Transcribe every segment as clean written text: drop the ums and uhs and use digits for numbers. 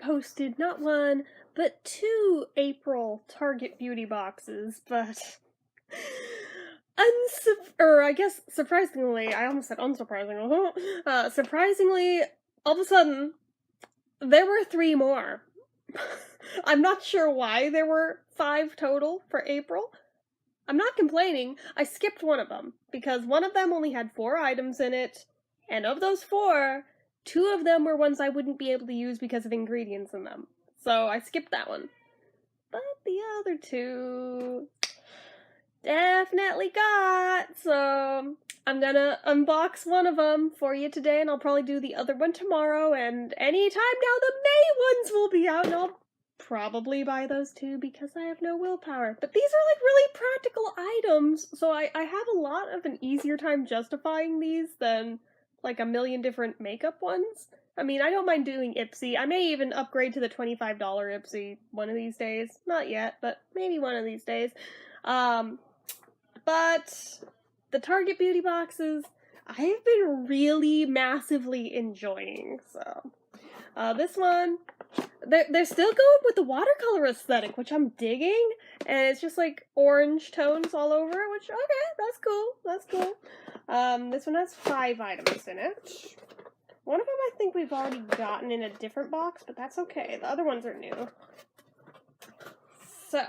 posted not one, but 2 April Target beauty boxes, but I guess surprisingly, I almost said unsurprisingly, surprisingly, all of a sudden, there were 3 more. I'm not sure why there were 5 total for April. I'm not complaining, I skipped one of them, because one of them only had 4 items in it, and of those 4, 2 of them were ones I wouldn't be able to use because of ingredients in them. So I skipped that one. But the other 2 definitely got, so I'm gonna unbox one of them for you today, and I'll probably do the other one tomorrow, and anytime now the May ones will be out, and I'll probably buy those too because I have no willpower. But these are like really practical items, so I have a lot of an easier time justifying these than like a million different makeup ones. I mean, I don't mind doing Ipsy. I may even upgrade to the $25 Ipsy one of these days. Not yet, but maybe one of these days. But the Target beauty boxes, I've been really massively enjoying, so. This one, they're still going with the watercolor aesthetic, which I'm digging, and it's just like orange tones all over, which, okay, that's cool, that's cool. This one has 5 items in it. One of them I think we've already gotten in a different box, but that's okay, the other ones are new. So,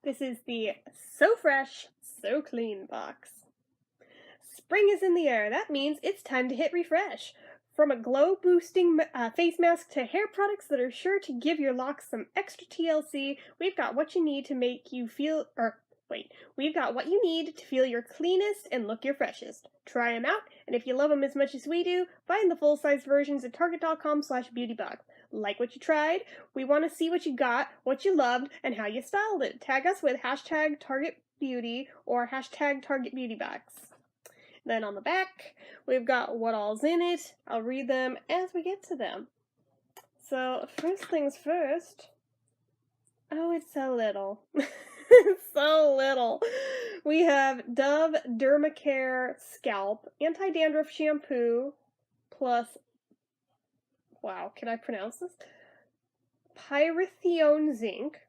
this is the So Fresh, So Clean box. Spring is in the air, that means it's time to hit refresh. From a glow-boosting face mask to hair products that are sure to give your locks some extra TLC, we've got what you need to make you feel, we've got what you need to feel your cleanest and look your freshest. Try them out, and if you love them as much as we do, find the full-size versions at target.com/beautybox. Like what you tried? We want to see what you got, what you loved, and how you styled it. Tag us with #TargetBeauty or #TargetBeautybox. Then on the back, we've got what all's in it. I'll read them as we get to them. So, first things first. Oh, it's so little. It's so little. We have Dove Dermacare Scalp Anti-Dandruff Shampoo plus, wow, can I pronounce this? Pyrithione Zinc.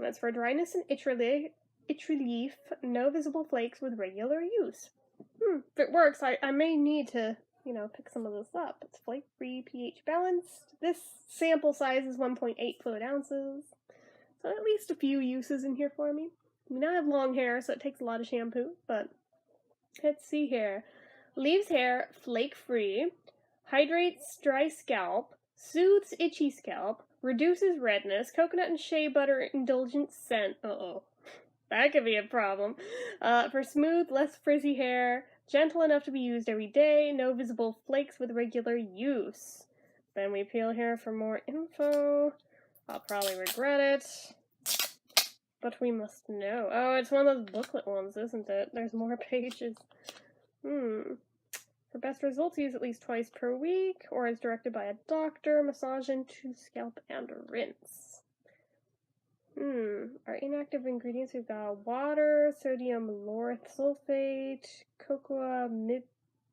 That's for dryness and itch relief. No visible flakes with regular use. If it works, I may need to, pick some of this up. It's flake-free, pH balanced. This sample size is 1.8 fluid ounces. So at least a few uses in here for me. I mean, I have long hair, so it takes a lot of shampoo, but let's see here. Leaves hair flake-free, hydrates dry scalp, soothes itchy scalp, reduces redness, coconut and shea butter indulgent scent. Uh-oh. That could be a problem. For smooth, less frizzy hair, gentle enough to be used every day, no visible flakes with regular use. Then we peel here for more info. I'll probably regret it, but we must know. Oh, it's one of those booklet ones, isn't it? There's more pages. For best results, use at least twice per week, or as directed by a doctor. Massage into scalp and rinse. Our inactive ingredients, we've got water, sodium lauryl sulfate, cocoa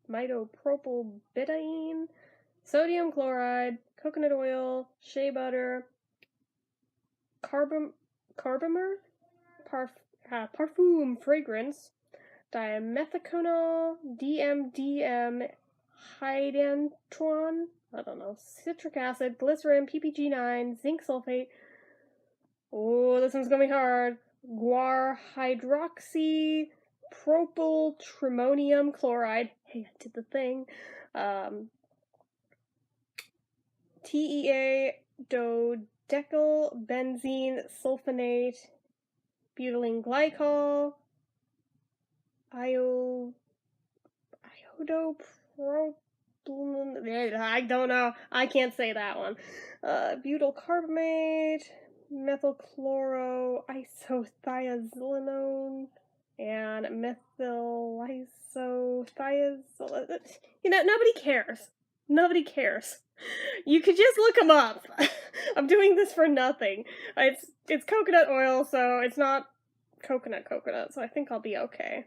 mitopropylbetaine, sodium chloride, coconut oil, shea butter, carbomer, parfum fragrance, dimethiconol, DMDM, hydantoin, citric acid, glycerin, PPG9, zinc sulfate. Oh, this one's gonna be hard. Guar hydroxy propyl trimonium chloride. Hey, I did the thing. TEA dodecyl benzene sulfonate, butylene glycol, iodopropylene. I don't know. I can't say that one. Butyl carbamate, methylchloroisothiazolinone, and methylisothiazolone. Nobody cares. Nobody cares. You could just look them up. I'm doing this for nothing. It's coconut oil, so it's not coconut, so I think I'll be okay.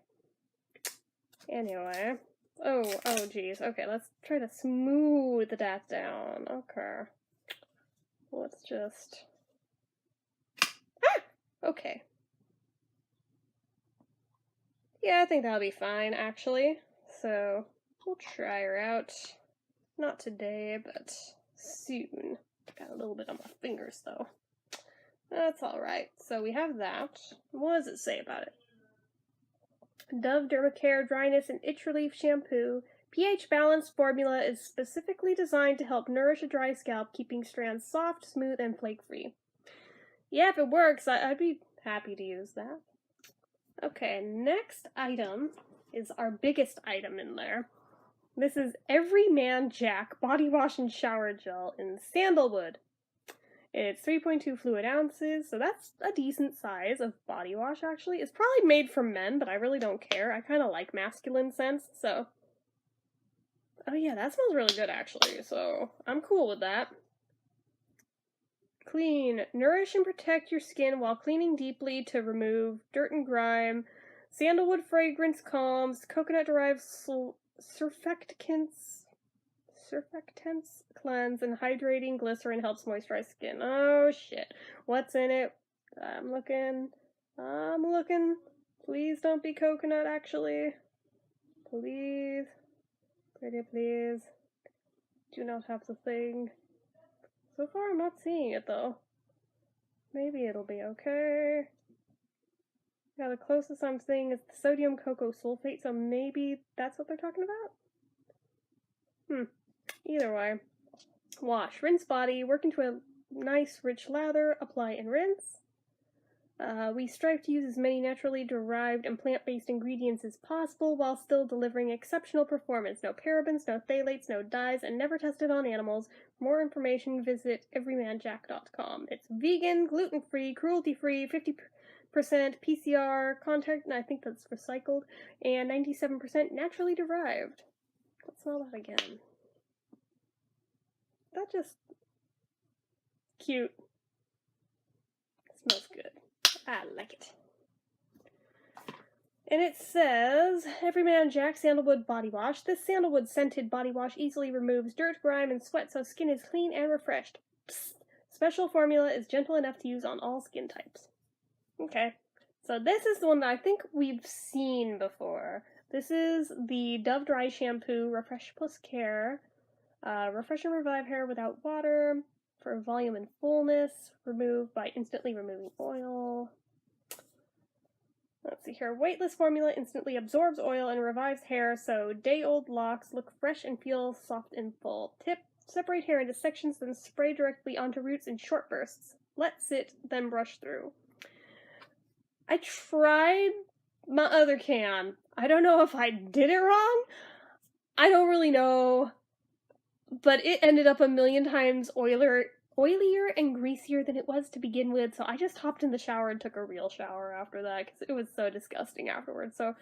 Anyway. Oh geez. Okay, let's try to smooth that down. Okay. let's just... Ah! Okay. Yeah, I think that'll be fine, actually. So, we'll try her out. Not today, but soon. Got a little bit on my fingers, though. That's alright. So we have that. What does it say about it? Dove Dermacare Dryness and Itch Relief Shampoo. pH balanced formula is specifically designed to help nourish a dry scalp, keeping strands soft, smooth, and flake-free. Yeah, if it works, I'd be happy to use that. Okay, next item is our biggest item in there. This is Everyman Jack Body Wash and Shower Gel in Sandalwood. It's 3.2 fluid ounces, so that's a decent size of body wash, actually. It's probably made for men, but I really don't care. I kind of like masculine scents, so... Oh yeah, that smells really good, actually, so I'm cool with that. Clean. Nourish and protect your skin while cleaning deeply to remove dirt and grime. Sandalwood fragrance calms. Coconut-derived surfactants cleanse, and hydrating glycerin helps moisturize skin. Oh shit. What's in it? I'm looking. Please don't be coconut, actually. Please. Pretty please. Do not have the thing. So far I'm not seeing it though. Maybe it'll be okay. Yeah, the closest I'm seeing is the sodium cocoa sulfate, so maybe that's what they're talking about? Either way. Wash. Rinse body. Work into a nice rich lather. Apply and rinse. We strive to use as many naturally derived and plant-based ingredients as possible while still delivering exceptional performance. No parabens, no phthalates, no dyes, and never tested on animals. For more information, visit everymanjack.com. It's vegan, gluten-free, cruelty-free, 50% PCR content, I think that's recycled, and 97% naturally derived. Let's smell that again. That just... cute. Smells good. I like it. And it says, Everyman Jack Sandalwood Body Wash. This sandalwood scented body wash easily removes dirt, grime, and sweat so skin is clean and refreshed. Psst. Special formula is gentle enough to use on all skin types. Okay. So this is the one that I think we've seen before. This is the Dove Dry Shampoo Refresh Plus Care. Refresh and revive hair without water. For volume and fullness. Remove by instantly removing oil. Let's see here. Weightless formula instantly absorbs oil and revives hair, so day-old locks look fresh and feel soft and full. Tip: separate hair into sections, then spray directly onto roots in short bursts. Let sit, then brush through. I tried my other can. I don't know if I did it wrong. I don't really know. But it ended up a million times oilier and greasier than it was to begin with, so I just hopped in the shower and took a real shower after that, because it was so disgusting afterwards. So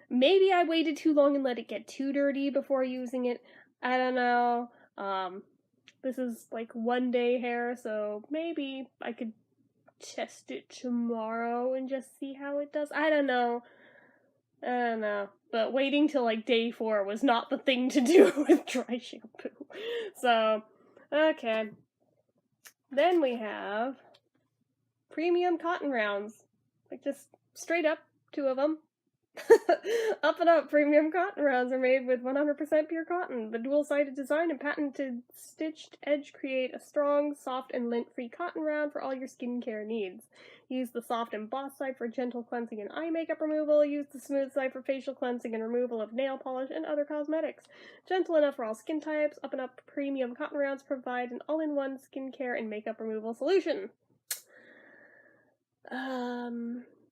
maybe I waited too long and let it get too dirty before using it. I don't know. This is like 1 day hair, so maybe I could test it tomorrow and just see how it does. I don't know. But waiting till like day 4 was not the thing to do with dry shampoo. So, okay. Then we have premium cotton rounds. Like just straight up, 2 of them. Up and up premium cotton rounds are made with 100% pure cotton. The dual-sided design and patented stitched edge create a strong, soft, and lint-free cotton round for all your skincare needs. Use the soft embossed side for gentle cleansing and eye makeup removal. Use the smooth side for facial cleansing and removal of nail polish and other cosmetics. Gentle enough for all skin types, up and up premium cotton rounds provide an all-in-one skincare and makeup removal solution.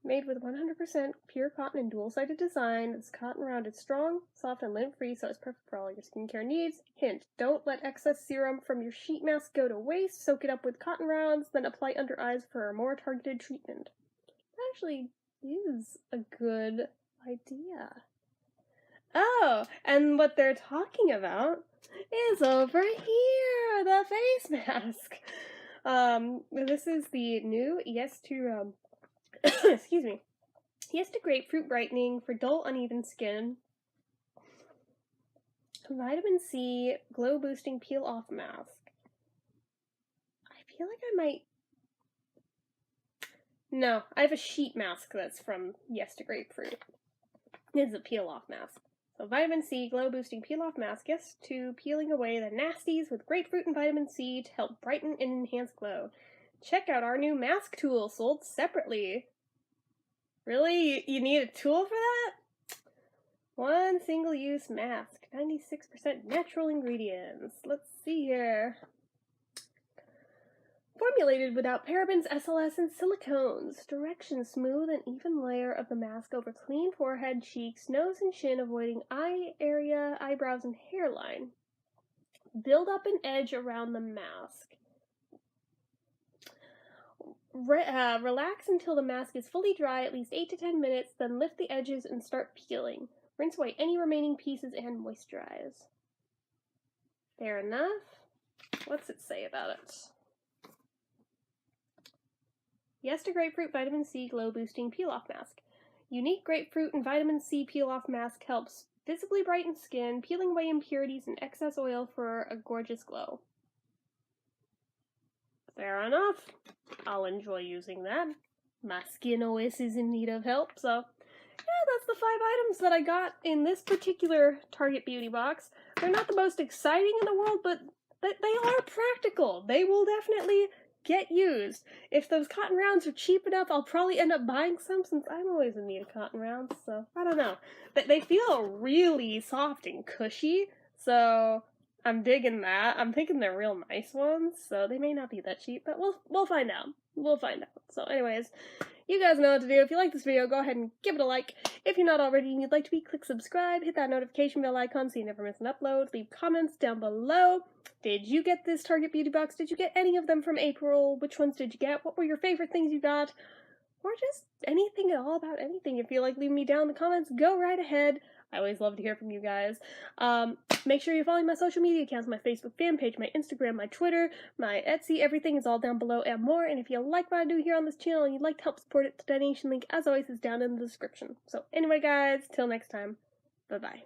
Made with 100% pure cotton and dual-sided design, this cotton round is strong, soft, and lint-free, so it's perfect for all your skincare needs. Hint: don't let excess serum from your sheet mask go to waste. Soak it up with cotton rounds, then apply under eyes for a more targeted treatment. That actually is a good idea. Oh, and what they're talking about is over here, the face mask. This is the new ES2, excuse me. Yes to grapefruit brightening for dull, uneven skin. Vitamin C glow boosting peel off mask. I feel like I might... No, I have a sheet mask that's from Yes to Grapefruit. It's a peel-off mask. So vitamin C glow boosting peel-off mask. Yes to peeling away the nasties with grapefruit and vitamin C to help brighten and enhance glow. Check out our new mask tool sold separately. Really? You need a tool for that? One single-use mask. 96% natural ingredients. Let's see here. Formulated without parabens, SLS, and silicones. Direction: smooth and even layer of the mask over clean forehead, cheeks, nose, and chin, avoiding eye area, eyebrows, and hairline. Build up an edge around the mask. Relax until the mask is fully dry, at least 8 to 10 minutes, then lift the edges and start peeling. Rinse away any remaining pieces and moisturize. Fair enough. What's it say about it? Yes to Grapefruit Vitamin C Glow Boosting Peel-Off Mask. Unique grapefruit and vitamin C peel-off mask helps visibly brighten skin, peeling away impurities and excess oil for a gorgeous glow. Fair enough. I'll enjoy using that. My skin always is in need of help, so yeah, that's the 5 items that I got in this particular Target beauty box. They're not the most exciting in the world, but they are practical. They will definitely get used. If those cotton rounds are cheap enough, I'll probably end up buying some since I'm always in need of cotton rounds, so I don't know. But they feel really soft and cushy, so I'm digging that. I'm thinking they're real nice ones, so they may not be that cheap, but we'll find out. We'll find out. So anyways, you guys know what to do. If you like this video, go ahead and give it a like. If you're not already and you'd like to be, click subscribe, hit that notification bell icon so you never miss an upload. Leave comments down below. Did you get this Target beauty box? Did you get any of them from April? Which ones did you get? What were your favorite things you got? Or just anything at all about anything. If you like, leave me down in the comments. Go right ahead. I always love to hear from you guys. Make sure you're following my social media accounts, my Facebook fan page, my Instagram, my Twitter, my Etsy. Everything is all down below and more. And if you like what I do here on this channel and you'd like to help support it, the donation link, as always, is down in the description. So anyway, guys, till next time, bye-bye.